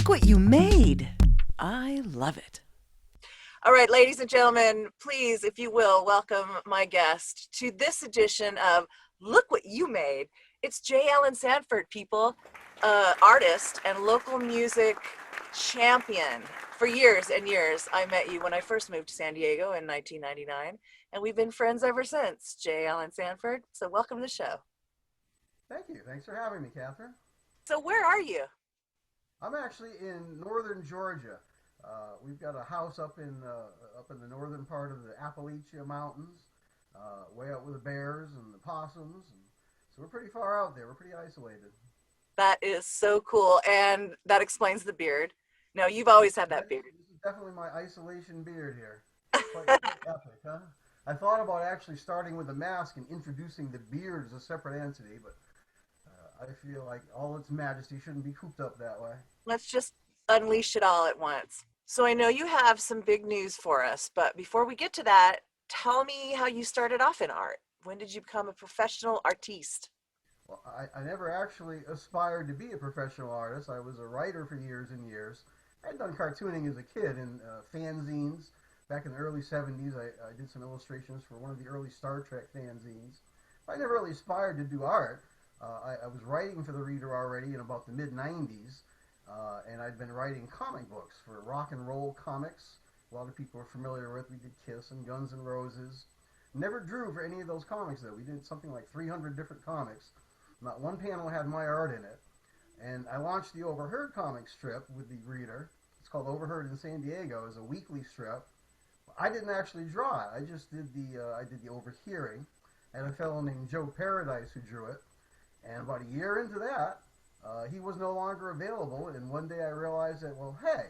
Look what you made. I love it. All right, ladies and gentlemen, please, if you will, welcome my guest to this edition of Look What You Made. It's Jay Allen Sanford, people, artist and local music champion. For years and years, I met you when I first moved to San Diego in 1999, and we've been friends ever since, Jay Allen Sanford. So welcome to the show. Thank you. Thanks for having me, Catherine. So where are you? I'm actually in northern Georgia. We've got a house up in the northern part of the Appalachia Mountains, way out with the bears and the possums, and so we're pretty far out there. We're pretty isolated. That is so cool, and that explains the beard. No, you've always had that beard. This is definitely my isolation beard here. Quite epic, huh? I thought about actually starting with a mask and introducing the beard as a separate entity, but I feel like all its majesty shouldn't be cooped up that way. Let's just unleash it all at once. So I know you have some big news for us, but before we get to that, tell me how you started off in art. When did you become a professional artiste? Well, I never actually aspired to be a professional artist. I was a writer for years and years. I had done cartooning as a kid in fanzines. Back in the early 70s, I did some illustrations for one of the early Star Trek fanzines. I never really aspired to do art. I was writing for the Reader already in about the mid-90s, and I'd been writing comic books for rock and roll comics. A lot of people are familiar with. We did Kiss and Guns N' Roses. Never drew for any of those comics, though. We did something like 300 different comics. Not one panel had my art in it. And I launched the Overheard comic strip with the Reader. It's called Overheard in San Diego as a weekly strip. I didn't actually draw it. I just did the overhearing. I had a fellow named Joe Paradise who drew it. And about a year into that, he was no longer available. And one day I realized that, well, hey,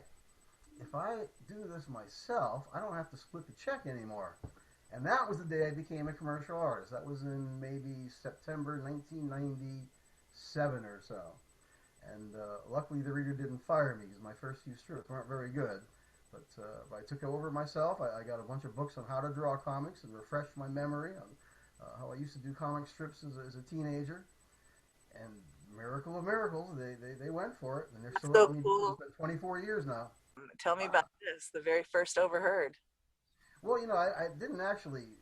if I do this myself, I don't have to split the check anymore. And that was the day I became a commercial artist. That was in maybe September 1997 or so. And luckily the Reader didn't fire me because my first few strips weren't very good. But I took it over myself. I got a bunch of books on how to draw comics and refreshed my memory on how I used to do comic strips as a teenager. And miracle of miracles, they went for it. And they're That's still so letting me do it. cool. It's been 24 years now. Tell me about Wow. this, the very first Overheard. Well, I didn't actually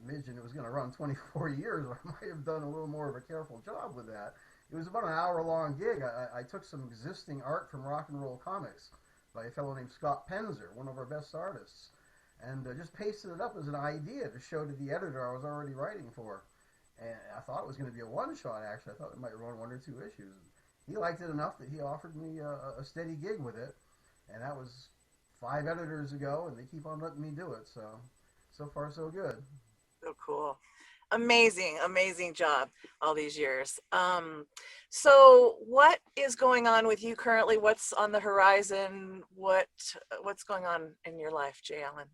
envision it was going to run 24 years, or I might have done a little more of a careful job with that. It was about an hour-long gig. I took some existing art from rock and roll comics by a fellow named Scott Penzer, one of our best artists, and just pasted it up as an idea to show to the editor I was already writing for. And I thought it was going to be a one-shot, actually. I thought it might run one or two issues. He liked it enough that he offered me a steady gig with it, and that was 5 editors ago, and they keep on letting me do it. So far, so good. So cool. Amazing, amazing job all these years. So what is going on with you currently? What's on the horizon? What's going on in your life, Jay Allen?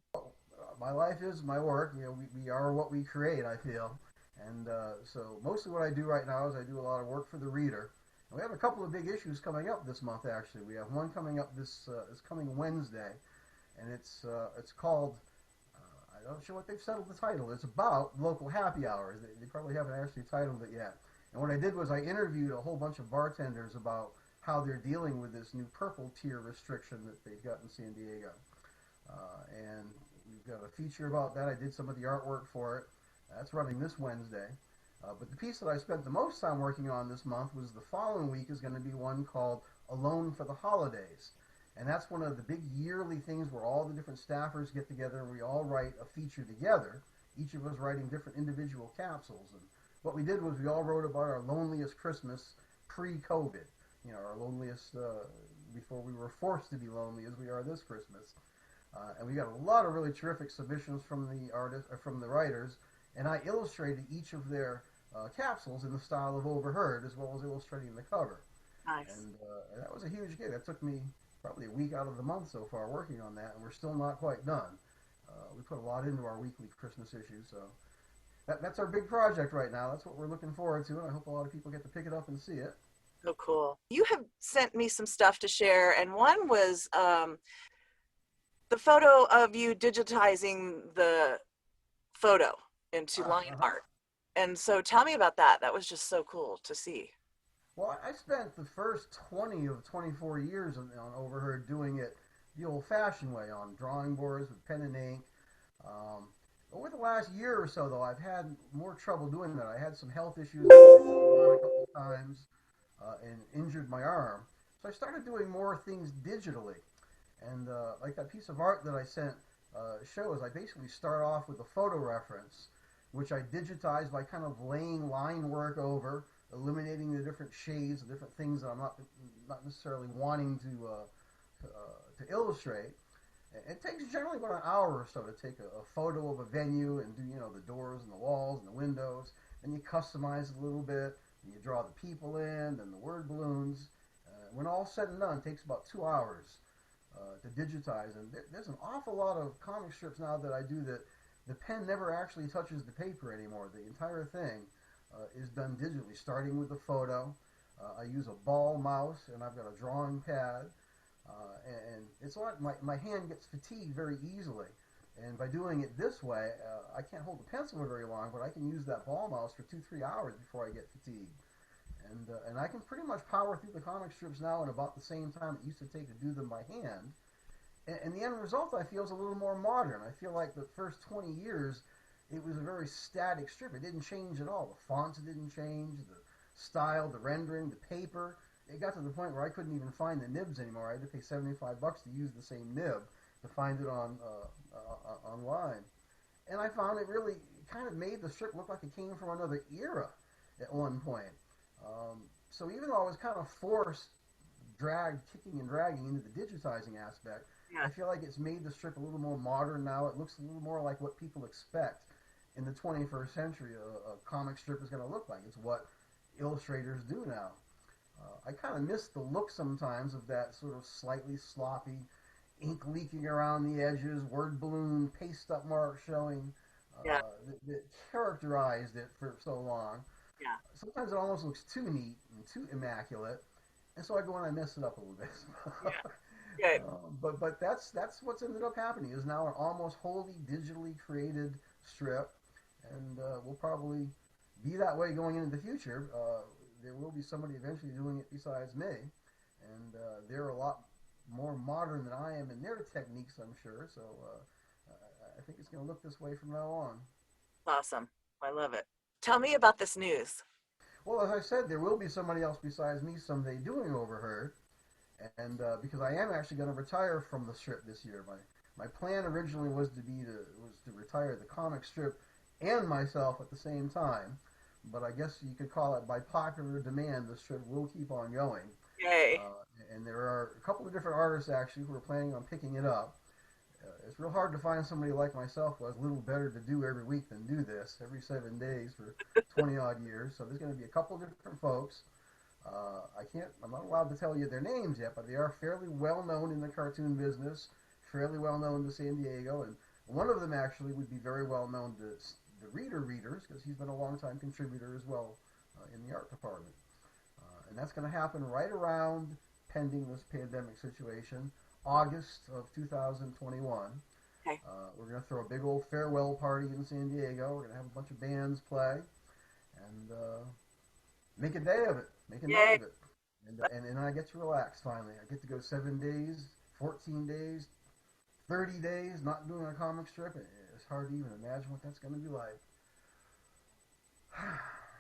My life is my work. We are what we create, I feel. And so mostly what I do right now is I do a lot of work for the Reader. And we have a couple of big issues coming up this month, actually. We have one coming up this coming Wednesday, and it's called, I'm not sure what they've settled the title. It's about local happy hours. They probably haven't actually titled it yet. And what I did was I interviewed a whole bunch of bartenders about how they're dealing with this new purple tier restriction that they've got in San Diego. And we've got a feature about that. I did some of the artwork for it. That's running this Wednesday. But the piece that I spent the most time working on this month was the following week is going to be one called Alone for the Holidays. And that's one of the big yearly things where all the different staffers get together and we all write a feature together, each of us writing different individual capsules. And what we did was we all wrote about our loneliest Christmas pre-COVID. Our loneliest before we were forced to be lonely as we are this Christmas. And we got a lot of really terrific submissions from the from the writers. And I illustrated each of their capsules in the style of Overheard, as well as illustrating the cover. Nice. And that was a huge gig. That took me probably a week out of the month so far working on that, and we're still not quite done. We put a lot into our weekly Christmas issue, so that's our big project right now. That's what we're looking forward to, and I hope a lot of people get to pick it up and see it. So cool. You have sent me some stuff to share, and one was the photo of you digitizing the photo into line art. And so tell me about that. That was just so cool to see. Well, I spent the first 20 of 24 years on Overheard doing it the old-fashioned way on drawing boards with pen and ink. Um, Over the last year or so, though, I've had more trouble doing that. I had some health issues. I fell down a couple of times and injured my arm. So I started doing more things digitally. And like that piece of art that I sent shows, I basically start off with a photo reference, which I digitize by kind of laying line work over, eliminating the different shades, the different things that I'm not necessarily wanting to illustrate. It takes generally about an hour or so to take a photo of a venue and do, the doors and the walls and the windows. Then you customize it a little bit, and you draw the people in, then the word balloons. When all said and done, it takes about 2 hours to digitize. And there's an awful lot of comic strips now that I do that the pen never actually touches the paper anymore. The entire thing is done digitally, starting with the photo. I use a ball mouse, and I've got a drawing pad. And it's a lot, my hand gets fatigued very easily. And by doing it this way, I can't hold the pencil for very long, but I can use that ball mouse for 2-3 hours before I get fatigued. And I can pretty much power through the comic strips now in about the same time it used to take to do them by hand. And the end result, I feel, is a little more modern. I feel like the first 20 years, it was a very static strip. It didn't change at all. The fonts didn't change, the style, the rendering, the paper. It got to the point where I couldn't even find the nibs anymore. I had to pay $75 to use the same nib to find it online. And I found it really kind of made the strip look like it came from another era at one point. So even though I was kind of forced, dragged, kicking and dragging into the digitizing aspect, Yeah. I feel like it's made the strip a little more modern now. It looks a little more like what people expect in the 21st century a comic strip is going to look like. It's what illustrators do now. I kind of miss the look sometimes of that sort of slightly sloppy, ink leaking around the edges, word balloon, paste up marks showing Yeah. that characterized it for so long. Yeah. Sometimes it almost looks too neat and too immaculate, and so I go and I mess it up a little bit. Yeah. Good. But that's what's ended up happening is now an almost wholly digitally created strip, and will probably be that way going into the future. There will be somebody eventually doing it besides me, and they're a lot more modern than I am in their techniques, I'm sure. So I think it's going to look this way from now on. Awesome. I love it. Tell me about this news. Well, as I said, there will be somebody else besides me someday doing Overheard, and because I am actually going to retire from the strip this year. My plan originally was to retire the comic strip and myself at the same time, but I guess you could call it by popular demand. The strip will keep on going, Yay. uh, and there are a couple of different artists actually who are planning on picking it up. It's real hard to find somebody like myself who has little better to do every week than do this every 7 days for 20 odd years. So there's going to be a couple of different folks. I'm not allowed to tell you their names yet, but they are fairly well known in the cartoon business, fairly well known to San Diego, and one of them actually would be very well known to the readers because he's been a long-time contributor as well in the art department. And that's going to happen right around, pending this pandemic situation, August of 2021. Okay. We're going to throw a big old farewell party in San Diego. We're going to have a bunch of bands play and make a day of it, make a night Yay. of it. And I get to relax finally. I get to go 7 days, 14 days, 30 days not doing a comic strip. It's hard to even imagine what that's going to be like.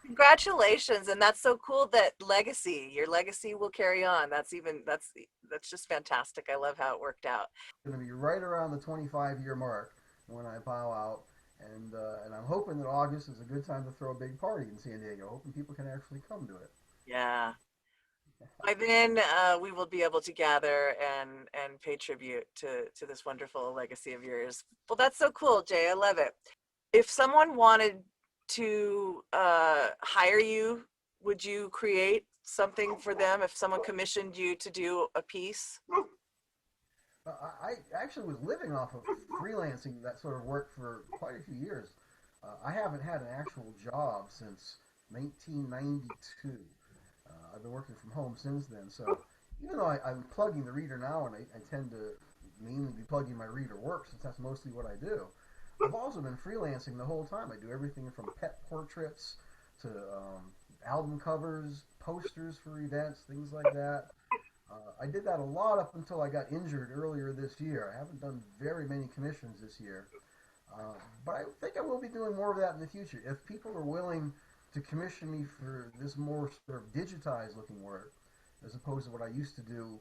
Congratulations. And that's so cool that your legacy will carry on. That's just fantastic. I love how it worked out. Going to be right around the 25-year mark when I bow out. And I'm hoping that August is a good time to throw a big party in San Diego. Hoping people can actually come to it. Yeah. By then, we will be able to gather and pay tribute to this wonderful legacy of yours. Well, that's so cool, Jay. I love it. If someone wanted to hire you, would you create something for them if someone commissioned you to do a piece? I actually was living off of freelancing that sort of work for quite a few years. I haven't had an actual job since 1992. I've been working from home since then. So even though I'm plugging the reader now, and I tend to mainly be plugging my reader work since that's mostly what I do, I've also been freelancing the whole time. I do everything from pet portraits to album covers, posters for events, things like that. I did that a lot up until I got injured earlier this year. I haven't done very many commissions this year. But I think I will be doing more of that in the future. If people are willing to commission me for this more sort of digitized looking work, as opposed to what I used to do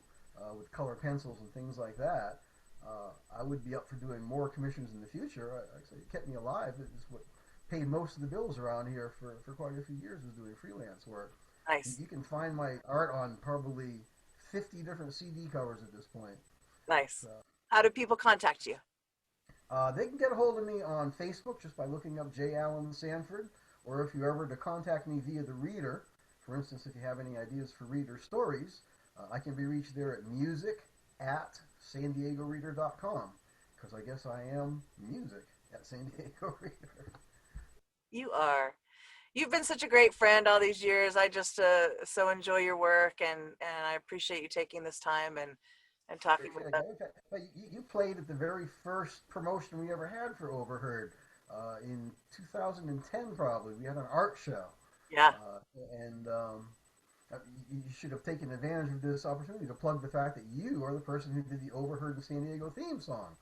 with color pencils and things like that, I would be up for doing more commissions in the future. It kept me alive. It's what paid most of the bills around here for quite a few years, was doing freelance work. Nice. You can find my art on probably 50 different CD covers at this point. Nice. How do people contact you? They can get a hold of me on Facebook just by looking up Jay Allen Sanford, or if you ever to contact me via the reader, for instance, if you have any ideas for reader stories, I can be reached there at music@sandiegoreader.com, because I guess I am music at San Diego Reader. You've been such a great friend all these years. I just so enjoy your work, and I appreciate you taking this time and talking with us. Okay. You played at the very first promotion we ever had for Overheard in 2010, probably. We had an art show. Yeah. And you should have taken advantage of this opportunity to plug the fact that you are the person who did the Overheard in San Diego theme song.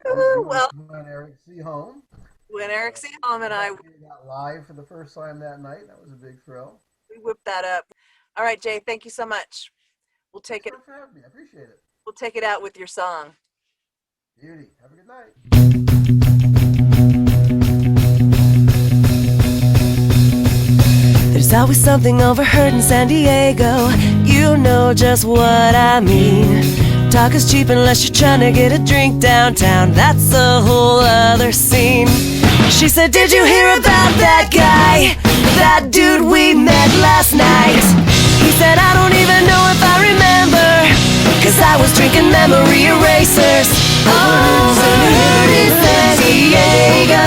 Well, when Eric C. Home. When Eric C. Home and I got live for the first time that night, that was a big thrill. We whipped that up. All right, Jay, thank you so much. We'll take it. Thanks for having me. I appreciate it. We'll take it out with your song. Beauty. Have a good night. There's always something overheard in San Diego. You know just what I mean. Talk is cheap unless you're trying to get a drink downtown. That's a whole other scene. She said, did you hear about that guy? That dude we met last night. He said, I don't even know if I remember, 'cause I was drinking memory erasers. Overheard in San Diego.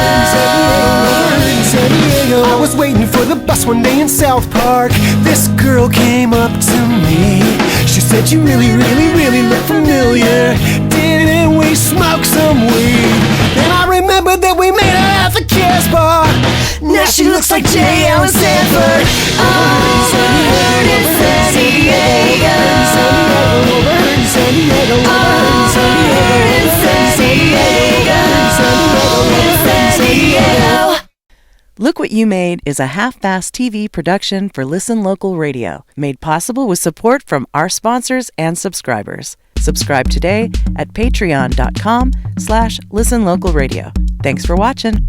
I was waiting for the bus one day in South Park. This girl came up to me. She said, you really, really, really look familiar. Didn't we smoke some weed? Then I remembered that we made her at the Kiss Bar. Now she looks like Jay Allen Sanford. Overheard in San Diego. Overheard in San Diego. Overheard in San Diego. San Diego. Look What You Made is a half-fast TV production for Listen Local Radio, made possible with support from our sponsors and subscribers. Subscribe today at patreon.com/listenlocalradio. Thanks for watching.